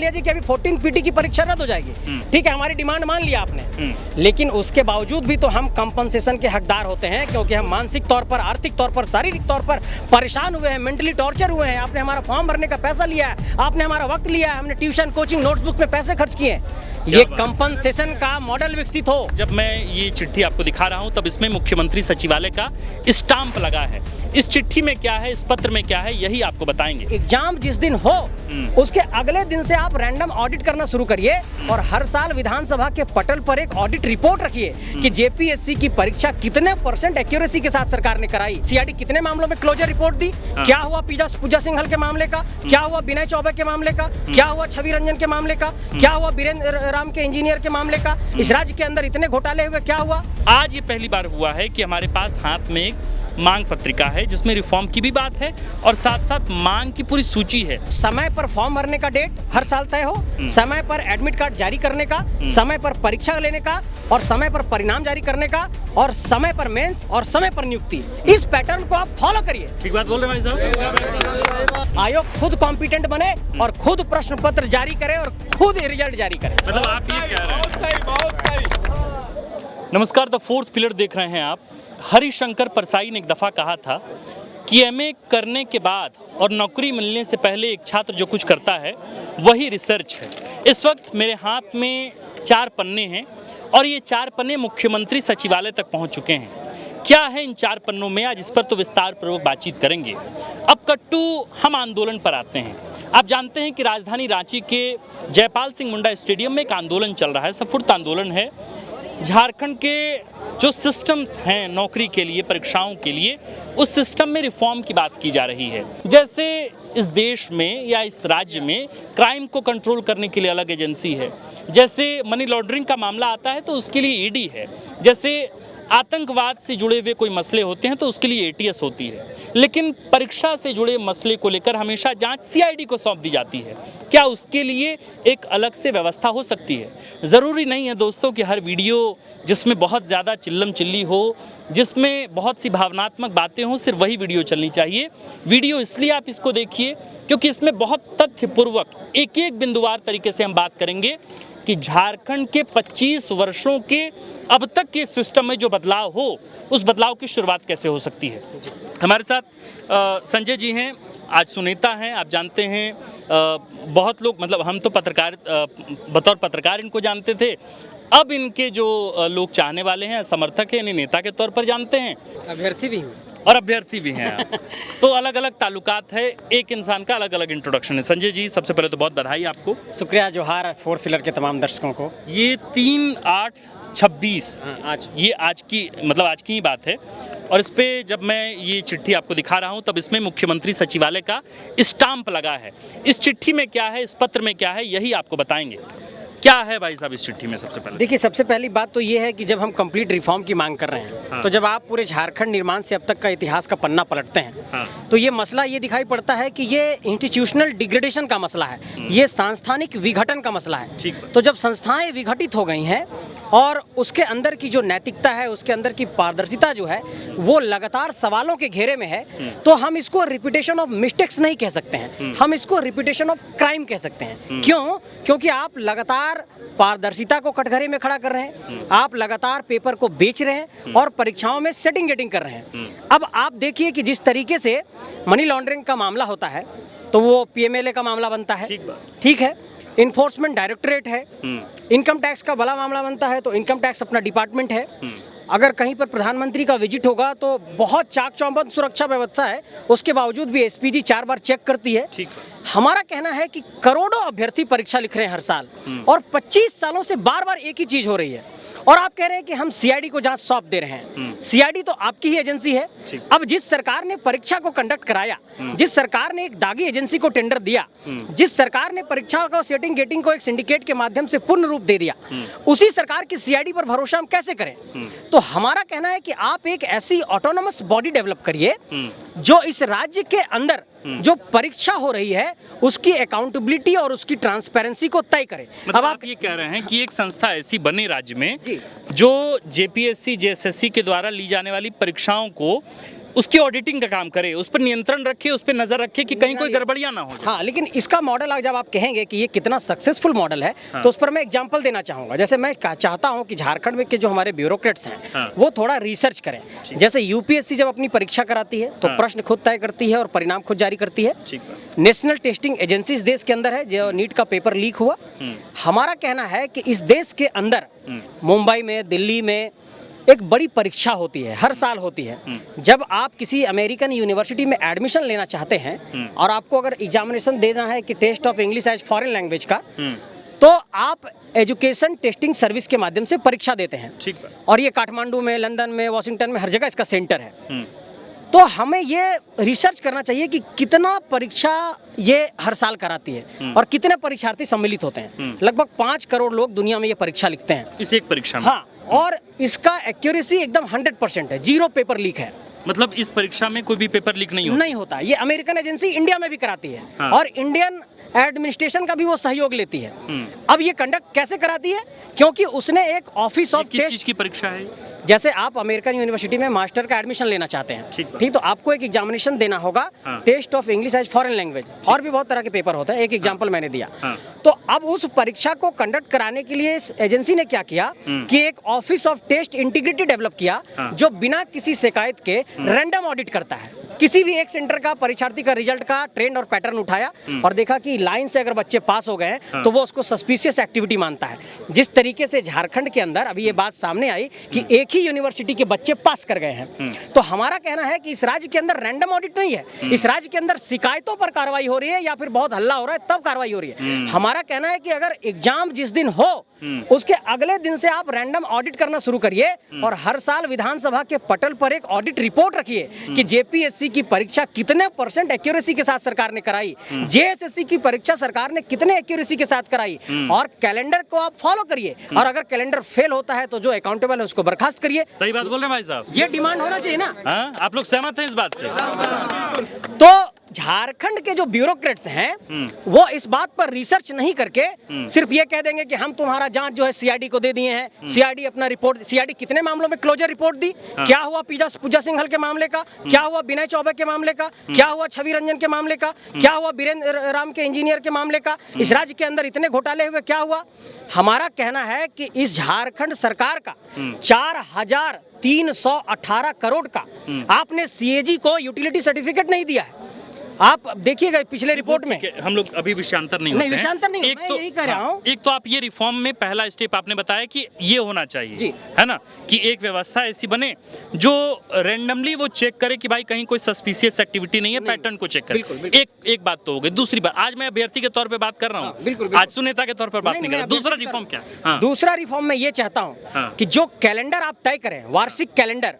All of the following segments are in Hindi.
लिया जी कि अभी 14 पीटी की परीक्षा रद्द हो जाएगी, ठीक है, हमारी डिमांड मान लिया आपने, लेकिन उसके बावजूद भी तो हम कंपनसेशन के हकदार होते हैं, क्योंकि हम मानसिक तौर पर, आर्थिक तौर पर, शारीरिक तौर पर परेशान हुए हैं, मेंटली टॉर्चर हुए हैं। आपने हमारा फॉर्म भरने का पैसा लिया है, आपने हमारा वक्त लिया है, हमने ट्यूशन, कोचिंग, नोटबुक में पैसे खर्च किए हैं। ये कंपनसेशन का मॉडल विकसित हो। जब मैं ये चिट्ठी आपको दिखा रहा हूं तब इसमें मुख्यमंत्री सचिवालय का स्टाम्प लगा है। इस चिट्ठी में क्या है, इस पत्र में क्या है, यही आपको बताएंगे। एग्जाम जिस दिन हो उसके अगले दिन से आप रैंडम ऑडिट करना शुरू करिए और हर साल विधानसभा के पटल पर एक ऑडिट रिपोर्ट रखिए कि जेपीएससी की परीक्षा कितने % एक्यूरेसी के साथ सरकार ने कराई, सीआईडी कितने मामलों में क्लोजर रिपोर्ट दी, क्या हुआ पूजा सिंघल के मामले का, क्या हुआ विनय चौबे के मामले का, क्या हुआ छवि रंजन के मामले का, क्या हुआ वीरेंद्र राम के इंजीनियर के मामले का। इस राज्य के अंदर इतने घोटाले हुए, क्या हुआ? आज ये पहली बार हुआ है कि हमारे पास हाथ में एक मांग पत्रिका है जिसमें रिफॉर्म की भी बात है और साथ साथ मांग की पूरी सूची है। समय पर फॉर्म भरने का डेट हर साल तय हो, समय पर एडमिट कार्ड जारी करने का, समय पर परीक्षा लेने का और समय पर परिणाम जारी करने का और समय पर मेंस और समय पर नियुक्ति। इस पैटर्न को आप फॉलो करिए। ठीक बात बोल रहे हैं भाई साहब। आयोग खुद कॉम्पिटेंट बने और खुद प्रश्न पत्र जारी करे और खुद रिजल्ट जारी करे। मतलब आप ये कह रहे हैं। बहुत सही। नमस्कार, द फोर्थ पिलर देख रहे हैं आप। हरिशंकर परसाई ने एक दफ़ा कहा था कि एमए करने के बाद और नौकरी मिलने से पहले एक छात्र जो कुछ करता है वही रिसर्च है। इस वक्त मेरे हाथ में 4 पन्ने हैं और ये 4 पन्ने मुख्यमंत्री सचिवालय तक पहुंच चुके हैं। क्या है इन 4 पन्नों में, आज इस पर तो विस्तार पूर्वक बातचीत करेंगे। अब कट्टू हम आंदोलन पर आते हैं। आप जानते हैं कि राजधानी रांची के जयपाल सिंह मुंडा स्टेडियम में एक आंदोलन चल रहा है, सफुर्त आंदोलन है। झारखंड के जो सिस्टम्स हैं नौकरी के लिए, परीक्षाओं के लिए, उस सिस्टम में रिफॉर्म की बात की जा रही है। जैसे इस देश में या इस राज्य में क्राइम को कंट्रोल करने के लिए अलग एजेंसी है, जैसे मनी लॉन्ड्रिंग का मामला आता है तो उसके लिए ईडी है, जैसे आतंकवाद से जुड़े हुए कोई मसले होते हैं तो उसके लिए एटीएस होती है, लेकिन परीक्षा से जुड़े मसले को लेकर हमेशा जांच सीआईडी को सौंप दी जाती है। क्या उसके लिए एक अलग से व्यवस्था हो सकती है? ज़रूरी नहीं है दोस्तों कि हर वीडियो जिसमें बहुत ज़्यादा चिल्लम चिल्ली हो, जिसमें बहुत सी भावनात्मक बातें हों, सिर्फ वही वीडियो चलनी चाहिए। वीडियो इसलिए आप इसको देखिए क्योंकि इसमें बहुत तथ्यपूर्वक एक एक बिंदुवार तरीके से हम बात करेंगे कि झारखंड के 25 वर्षों के अब तक के सिस्टम में जो बदलाव हो, उस बदलाव की शुरुआत कैसे हो सकती है। हमारे साथ संजय जी हैं, आज सुनेता हैं। आप जानते हैं बहुत लोग, मतलब हम तो पत्रकार, बतौर पत्रकार इनको जानते थे, अब इनके जो लोग चाहने वाले हैं, समर्थक हैं, इन्हें नेता के तौर पर जानते हैं। अभ्यर्थी भी हूँ और अभ्यर्थी भी हैं आप। तो अलग अलग ताल्लुकात है, एक इंसान का अलग अलग इंट्रोडक्शन है। संजय जी, सबसे पहले तो बहुत बधाई आपको। शुक्रिया, जोहार फोर्थ पिलर के तमाम दर्शकों को। ये 3/8/26 आज आज की, मतलब आज की ही बात है और इस पे जब मैं ये चिट्ठी आपको दिखा रहा हूँ तब इसमें मुख्यमंत्री सचिवालय का स्टाम्प लगा है। इस चिट्ठी में क्या है, इस पत्र में क्या है, यही आपको बताएंगे। क्या है भाई साहब इस चिट्ठी में? सबसे पहले देखिए, सबसे पहली बात तो ये है कि जब हम कंप्लीट रिफॉर्म की मांग कर रहे हैं तो जब आप पूरे झारखंड निर्माण से अब तक का इतिहास का पन्ना पलटते हैं तो ये मसला ये दिखाई पड़ता है कि ये इंस्टीट्यूशनल डिग्रेडेशन का मसला है, ये सांस्थानिक विघटन का मसला है। तो जब संस्थाएं विघटित हो गई हैं और उसके अंदर की जो नैतिकता है, उसके अंदर की पारदर्शिता जो है वो लगातार सवालों के घेरे में है, तो हम इसको रिपीटेशन ऑफ मिस्टेक्स नहीं कह सकते हैं, हम इसको रिपीटेशन ऑफ क्राइम कह सकते हैं। क्यों? क्योंकि आप लगातार पारदर्शिता को कटघरे में खड़ा कर रहे हैं, आप लगातार पेपर को बेच रहे हैं और परीक्षाओं में सेटिंग गेटिंग कर रहे हैं। अब आप देखिए कि जिस तरीके से मनी लॉन्ड्रिंग का मामला होता है तो वो पीएमएलए का मामला बनता है, ठीक है, इन्फोर्समेंट डायरेक्टरेट है, इनकम टैक्स का बड़ा मामला बनता है तो इनकम टैक्स अपना डिपार्टमेंट है। अगर कहीं पर प्रधानमंत्री का विजिट होगा तो बहुत चाक चौबंद सुरक्षा व्यवस्था है, उसके बावजूद भी एसपीजी 4 बार चेक करती है। हमारा कहना है कि करोड़ों अभ्यर्थी परीक्षा लिख रहे हैं हर साल और 25 सालों से बार बार एक ही चीज हो रही है और आप कह रहे हैं कि हम सीआईडी को जांच सौंप दे रहे हैं। सीआईडी तो आपकी ही एजेंसी है। अब जिस सरकार ने परीक्षा को कंडक्ट कराया, जिस सरकार ने एक दागी एजेंसी को टेंडर दिया, जिस सरकार ने परीक्षा को सेटिंग गेटिंग को एक सिंडिकेट के माध्यम से पूर्ण रूप दे दिया, उसी सरकार की सीआईडी पर भरोसा हम कैसे करें? तो हमारा कहना है कि आप एक ऐसी ऑटोनोमस बॉडी डेवलप करिए जो इस राज्य के अंदर जो परीक्षा हो रही है उसकी अकाउंटेबिलिटी और उसकी ट्रांसपेरेंसी को तय करें। मतलब अब आप ये कह रहे हैं कि एक संस्था ऐसी बने राज्य में जो जेपीएससी जेएसएससी के द्वारा ली जाने वाली परीक्षाओं को उसकी ऑडिटिंग का काम करे, उस पर नियंत्रण रखे, उस पर नजर रखे कि कहीं कोई गड़बड़ियां ना हो जाए। हाँ, लेकिन इसका मॉडल जब आप कहेंगे कि ये कितना सक्सेसफुल मॉडल है, तो उस पर मैं एग्जांपल देना चाहूंगा। जैसे मैं चाहता हूं कि झारखंड में के जो हमारे ब्यूरोक्रेट्स हैं वो थोड़ा रिसर्च करें। जैसे यूपीएससी जब अपनी परीक्षा कराती है तो प्रश्न खुद तय करती है और परिणाम खुद जारी करती है। नेशनल टेस्टिंग एजेंसी इस देश के अंदर है, जो नीट का पेपर लीक हुआ। हमारा कहना है कि इस देश के अंदर मुंबई में, दिल्ली में एक बड़ी परीक्षा होती है, हर साल होती है। जब आप किसी अमेरिकन यूनिवर्सिटी में एडमिशन लेना चाहते हैं और आपको अगर एग्जामिनेशन देना है कि test of English as foreign language का, तो आप एजुकेशन टेस्टिंग सर्विस के माध्यम से परीक्षा देते हैं। और ये काठमांडू में, लंदन में, वॉशिंगटन में, हर जगह इसका सेंटर है। तो हमें ये रिसर्च करना चाहिए कि कितना परीक्षा ये हर साल कराती है और कितने परीक्षार्थी सम्मिलित होते हैं। लगभग 5 करोड़ लोग दुनिया में ये परीक्षा लिखते हैं इस एक परीक्षा में। हाँ, और इसका एक्यूरेसी एकदम 100% है, 0 पेपर लीक है। मतलब इस परीक्षा में कोई भी पेपर लीक नहीं होता। ये अमेरिकन एजेंसी इंडिया में भी कराती है और इंडियन एडमिनिस्ट्रेशन का भी वो सहयोग लेती है। अब ये कंडक्ट कैसे कराती है? क्योंकि उसने एक ऑफिस ऑफ किस चीज की परीक्षा है? जैसे आप अमेरिकन यूनिवर्सिटी में मास्टर का एडमिशन लेना चाहते हैं, ठीक, तो आपको एक एग्जामिनेशन देना होगा, test of English as foreign language, और भी बहुत तरह के पेपर होते हैं। एक एग्जांपल मैंने दिया। तो अब उस परीक्षा को कंडक्ट कराने के लिए इस एजेंसी ने क्या किया कि एक office of test integrity develop किया, जो बिना किसी शिकायत के रैंडम ऑडिट करता है। किसी भी एक सेंटर का परीक्षार्थी का रिजल्ट का ट्रेंड और पैटर्न उठाया और देखा कि लाइन से अगर बच्चे पास हो गए हैं तो वो उसको सस्पिशियस एक्टिविटी मानता है। जिस तरीके से झारखंड के अंदर अभी ये बात सामने आई कि एक ही यूनिवर्सिटी के बच्चे पास कर गए हैं, तो हमारा कहना है कि इस राज्य के अंदर रैंडम ऑडिट नहीं है, इस राज्य के अंदर शिकायतों पर कार्रवाई हो रही है या फिर बहुत हल्ला हो रहा है तब कार्रवाई हो रही है। हमारा कहना है कि अगर एग्जाम जिस दिन हो उसके अगले दिन से आप रैंडम ऑडिट करना शुरू करिए और हर साल विधानसभा के पटल पर एक ऑडिट रिपोर्ट रखिए कि जेपीएससी की परीक्षा कितने % एक्यूरेसी के साथ सरकार ने कराई, जेएसएससी की परीक्षा सरकार ने कितने एक्यूरेसी के साथ कराई, और कैलेंडर को आप फॉलो करिए। और अगर कैलेंडर फेल होता है तो जो अकाउंटेबल है उसको बर्खास्त करिए। सही बात बोल रहे हैं भाई साहब, ये डिमांड होना चाहिए ना। आप लोग सहमत हैं इस बात से? तो झारखंड के जो ब्यूरोक्रेट्स हैं वो इस बात पर रिसर्च नहीं करके सिर्फ ये कह देंगे कि हम तुम्हारा जांच जो है सीआईडी को दे दिए हैं, सीआईडी अपना रिपोर्ट, सीआईडी कितने मामलों में क्लोजर रिपोर्ट दी, क्या हुआ पूजा सिंघल के मामले का, क्या हुआ विनय चौबे के मामले का, क्या हुआ छवि रंजन के मामले का, क्या हुआ बीरेंद्र राम के इंजीनियर के मामले का। इस राज्य के अंदर इतने घोटाले हुए, क्या हुआ? हमारा कहना है कि इस झारखंड सरकार का 4,318 करोड़ का आपने सीएजी को यूटिलिटी सर्टिफिकेट नहीं दिया है। आप देखिएगा पिछले रिपोर्ट में। हम लोग अभी विषयांतर नहीं होते हैं। विषयांतर नहीं, मैं यही कह रहा हूं। एक तो आप ये रिफॉर्म में पहला स्टेप आपने बताया कि ये होना चाहिए, है ना, कि एक व्यवस्था ऐसी बने जो रैंडमली वो चेक करे कि भाई कहीं कोई सस्पिशियस एक्टिविटी नहीं है, पैटर्न को चेक करे। एक बात तो हो गई। दूसरी बात, आज मैं अभ्यर्थी के तौर पे बात कर रहा हूँ, आज सुनेता के तौर पर बात नहीं कर रहा। दूसरा रिफॉर्म क्या? दूसरा रिफॉर्म में ये चाहता हूँ कि जो कैलेंडर आप तय करें, वार्षिक कैलेंडर,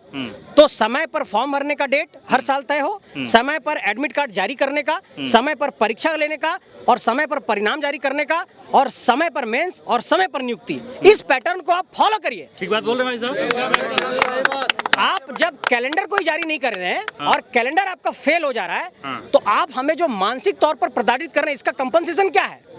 तो समय पर फॉर्म भरने का डेट हर साल तय हो, समय पर एडमिट कार्ड जारी करने का, समय पर परीक्षा लेने का और समय पर परिणाम जारी करने का, और समय पर मेंस और समय पर नियुक्ति। इस पैटर्न को आप फॉलो करिए। ठीक बात बोल रहे हैं भाई साहब। आप जब कैलेंडर कोई जारी नहीं कर रहे हैं और कैलेंडर आपका फेल हो जा रहा है, तो आप हमें जो मानसिक तौर पर प्रताड़ित कर रहे हैं, इसका कंपनसेशन क्या है?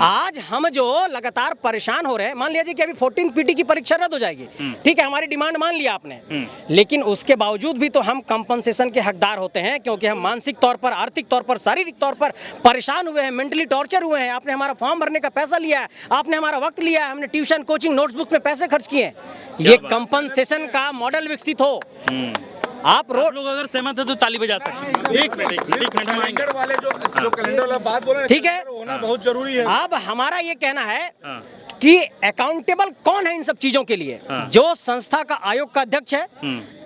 आज हम जो लगातार परेशान हो रहे हैं, मान लीजिए कि अभी 14 पीटी की परीक्षा रद्द हो जाएगी, ठीक है, हमारी डिमांड मान लिया आपने, लेकिन उसके बावजूद भी तो हम कंपनसेशन के हकदार होते हैं, क्योंकि हम मानसिक तौर पर, आर्थिक तौर पर, शारीरिक तौर पर परेशान हुए हैं, मेंटली टॉर्चर हुए हैं। आपने हमारा फॉर्म भरने का पैसा लिया है, आपने हमारा वक्त लिया है, हमने ट्यूशन, कोचिंग, नोटबुक में पैसे खर्च किए। ये कंपनसेशन का मॉडल विकसित हो। आप लोग अगर सहमत है तो ताली बजा सकते हैं। एक मिनट कैलेंडर वाले जो कैलेंडर वाला बात बोल रहे हैं, ठीक है, होना बहुत जरूरी है। अब हमारा ये कहना है कि अकाउंटेबल कौन है इन सब चीजों के लिए? जो संस्था का आयोग का अध्यक्ष है।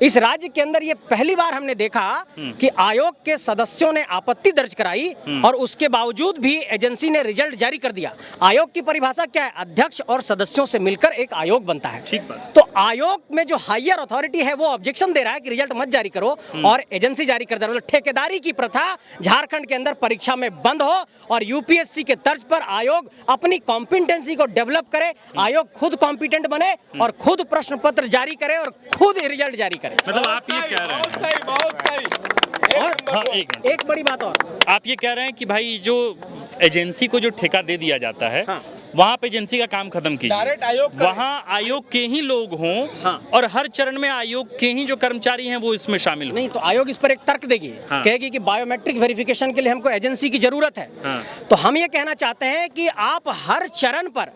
इस राज्य के अंदर ये पहली बार हमने देखा कि आयोग के सदस्यों ने आपत्ति दर्ज कराई और उसके बावजूद भी एजेंसी ने रिजल्ट जारी कर दिया। आयोग की परिभाषा क्या है? अध्यक्ष और सदस्यों से मिलकर एक आयोग बनता है। तो आयोग में जो हायर अथॉरिटी है वो ऑब्जेक्शन दे रहा है कि रिजल्ट मत जारी करो, और एजेंसी जारी कर दे रहा है। मतलब ठेकेदारी की प्रथा झारखंड के अंदर परीक्षा में बंद हो और यूपीएससी के तर्ज पर आयोग अपनी कॉम्पिटेंसी को डेवलप करे, आयोग खुद कॉम्पिटेंट बने और खुद प्रश्न पत्र जारी करे और खुद रिजल्ट जारी करे। मतलब आप ये कह रहे हैं, बहुत सही। और एक बड़ी बात और, आप ये कह रहे हैं कि भाई जो एजेंसी को जो ठेका दे दिया जाता है, वहाँ पे एजेंसी का काम खत्म डायरेक्ट कीजिए, आयोग का- वहाँ आयोग के ही लोग हों हाँ। और हर चरण में आयोग के ही जो कर्मचारी हैं वो इसमें शामिल हों। नहीं तो आयोग इस पर एक तर्क देगी, हाँ। कहेगी कि बायोमेट्रिक वेरिफिकेशन के लिए हमको एजेंसी की जरूरत है। हाँ। तो हम ये कहना चाहते हैं कि आप हर चरण पर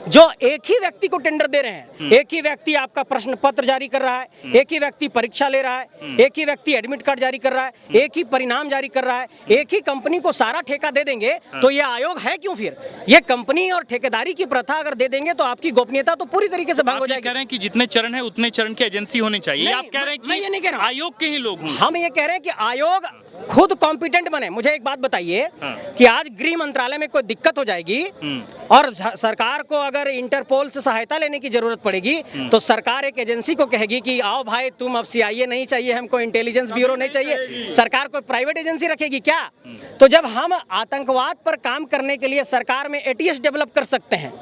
जो एक ही व्यक्ति को टेंडर दे रहे हैं, एक ही व्यक्ति आपका प्रश्न पत्र जारी कर रहा है, एक ही व्यक्ति परीक्षा ले रहा है, एक ही व्यक्ति एडमिट कार्ड जारी कर रहा है, एक ही परिणाम जारी कर रहा है, एक ही कंपनी को सारा ठेका दे देंगे, तो ये आयोग है क्यों फिर? ये कंपनी और ठेकेदारी की प्रथा अगर दे देंगे तो आपकी गोपनीयता तो पूरी तरीके से भंग हो आप ये जाएगी। कह रहे हैं कि जितने चरण है उतने चरण की एजेंसी होनी चाहिए, नहीं, आप कह रहे हैं मैं ये नहीं कह रहा कि हूं। आयोग के ही लोग हों। हम ये कह रहे हैं कि आयोग खुद कॉम्पिटेंट बने। मुझे एक बात बताइए हाँ। कि आज गृह मंत्रालय में कोई दिक्कत हो जाएगी और सरकार को अगर इंटरपोल से सहायता लेने की जरूरत पड़ेगी तो सरकार एक एजेंसी को कहेगी कि आओ भाई तुम अब CIA नहीं चाहिए, हमको इंटेलिजेंस ब्यूरो नहीं चाहिए, सरकार कोई प्राइवेट एजेंसी रखेगी क्या? तो जब हम आतंकवाद पर काम करने के लिए सरकार में ATS डेवलप कर सकते हैं,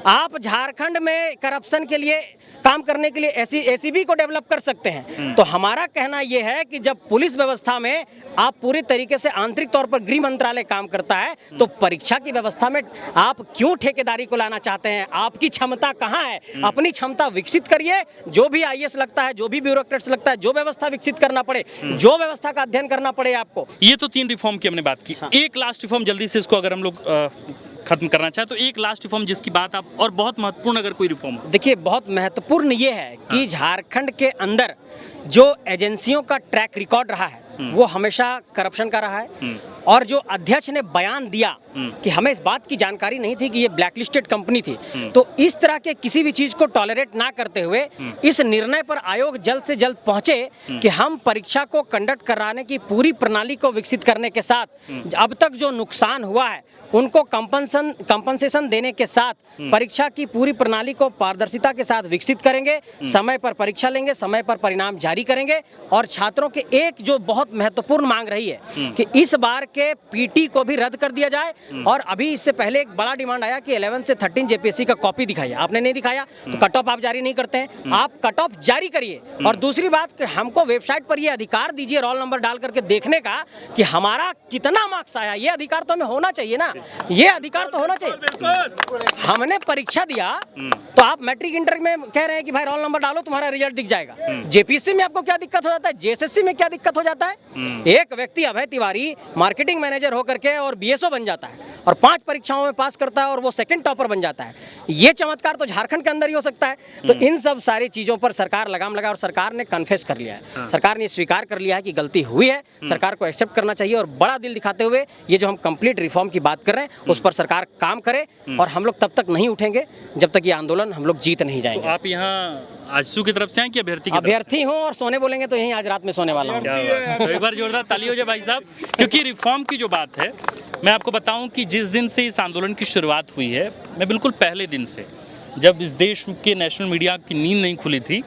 आप झारखंड में करप्शन के लिए काम करने के लिए ACB को डेवलप कर सकते हैं, तो हमारा कहना यह है कि जब पुलिस व्यवस्था में आप पूरी तरीके से आंतरिक तौर पर गृह मंत्रालय काम करता है तो परीक्षा की व्यवस्था में आप क्यों ठेकेदारी को लाना चाहते हैं? आपकी क्षमता कहाँ है? अपनी क्षमता विकसित करिए। जो भी IAS लगता है, जो भी ब्यूरोक्रेट्स लगता है, जो व्यवस्था विकसित करना पड़े, जो व्यवस्था का अध्ययन करना पड़े आपको। ये तो 3 रिफॉर्म की हमने बात की। एक लास्ट रिफॉर्म जल्दी से इसको अगर हम लोग खत्म करना चाहे तो एक लास्ट रिफॉर्म जिसकी बात आप, और बहुत महत्वपूर्ण अगर कोई रिफॉर्म हो। देखिए, बहुत महत्वपूर्ण ये है कि झारखंड के अंदर जो एजेंसियों का ट्रैक रिकॉर्ड रहा है वो हमेशा करप्शन का रहा है। और जो अध्यक्ष ने बयान दिया कि हमें इस बात की जानकारी नहीं थी कि ये ब्लैकलिस्टेड कंपनी थी, तो इस तरह के किसी भी चीज को टॉलरेट ना करते हुए इस निर्णय पर आयोग जल्द से जल्द पहुंचे कि हम परीक्षा को कंडक्ट कराने की पूरी प्रणाली को विकसित करने के साथ अब तक जो नुकसान हुआ है उनको कंपनसेशन देने के साथ परीक्षा की पूरी प्रणाली को पारदर्शिता के साथ विकसित करेंगे, समय पर परीक्षा लेंगे, समय पर परिणाम जारी करेंगे। और छात्रों के एक जो बहुत महत्वपूर्ण मांग रही है कि इस बार के PT को भी रद्द कर दिया जाए। और अभी इससे पहले एक बड़ा डिमांड आया कि 11 से 13 JPSC का कॉपी दिखाइए, आपने नहीं दिखाया तो कट ऑफ आप जारी नहीं करते हैं, आप कट ऑफ जारी करिए। और दूसरी बात कि हमको वेबसाइट पर ये अधिकार दीजिए रोल नंबर डाल करके देखने का कि हमारा कितना मार्क्स आया। ये अधिकार तो हमें होना चाहिए ना, ये अधिकार तो होना चाहिए। हमने परीक्षा दिया तो आप मैट्रिक इंटर में कह रहे हैं कि भाई रोल नंबर डालो तुम्हारा रिजल्ट दिख जाएगा। JPSC में आपको क्या दिक्कत हो जाता है? JSSC में क्या दिक्कत हो जाता है? एक व्यक्ति अभय तिवारी मार्केटिंग मैनेजर होकर के और BSO बन जाता है और 5 परीक्षाओं में पास करता है और वो सेकंड टॉपर बन जाता है। ये चमत्कार तो झारखंड के अंदर ही हो सकता है। तो इन सब सारी चीजों पर सरकार लगाम लगा और सरकार ने कन्फेस कर लिया है, सरकार ने स्वीकार कर लिया है कि गलती हुई है। सरकार को एक्सेप्ट करना चाहिए और बड़ा दिल दिखाते हुए ये जो हम कंप्लीट रिफॉर्म की बात कर रहे हैं उस पर सरकार काम करे। और हम लोग तब तक नहीं उठेंगे जब तक ये आंदोलन हम लोग जीत नहीं जाएंगे। तो आप यहाँ आजसू की तरफ से हैं कि अभ्यर्थी की तरफ से? अभ्यर्थी हूँ और सोने बोलेंगे तो यहीं आज रात में सोने वाला हूँ। क्या बात है। तो एक बार जोरदार ताली हो जाए भाई साहब, क्योंकि रिफॉर्म की जो बात है, मैं आपको बताऊं कि जिस दिन से इस आंदोलन की शुरुआत हुई है, मैं बिल्कुल पहले दिन से, जब इस देश के नेशनल मीडिया की नींद नहीं खुली थी,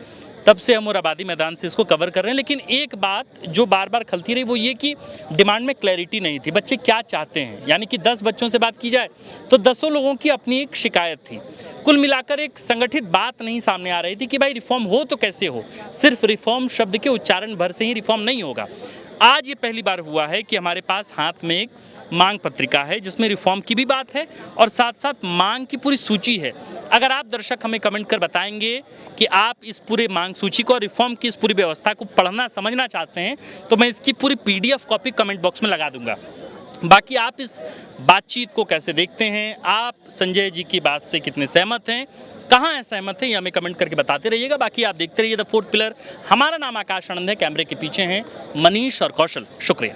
तब से हम और आबादी मैदान से इसको कवर कर रहे हैं। लेकिन एक बात जो बार बार खलती रही वो ये कि डिमांड में क्लैरिटी नहीं थी, बच्चे क्या चाहते हैं। यानी कि 10 बच्चों से बात की जाए तो 10 लोगों की अपनी एक शिकायत थी। कुल मिलाकर एक संगठित बात नहीं सामने आ रही थी कि भाई रिफॉर्म हो तो कैसे हो, सिर्फ रिफॉर्म शब्द के उच्चारण भर से ही रिफॉर्म नहीं होगा। आज ये पहली बार हुआ है कि हमारे पास हाथ में एक मांग पत्रिका है जिसमें रिफॉर्म की भी बात है और साथ साथ मांग की पूरी सूची है। अगर आप दर्शक हमें कमेंट कर बताएंगे कि आप इस पूरे मांग सूची को और रिफॉर्म की इस पूरी व्यवस्था को पढ़ना समझना चाहते हैं तो मैं इसकी पूरी PDF कॉपी कमेंट बॉक्स में लगा दूंगा। बाकी आप इस बातचीत को कैसे देखते हैं, आप संजय जी की बात से कितने सहमत हैं, कहाँ सहमत हैं, ये हमें कमेंट करके बताते रहिएगा। बाकी आप देखते रहिए द फोर्थ पिलर। हमारा नाम आकाश आनंद है, कैमरे के पीछे हैं मनीष और कौशल। शुक्रिया।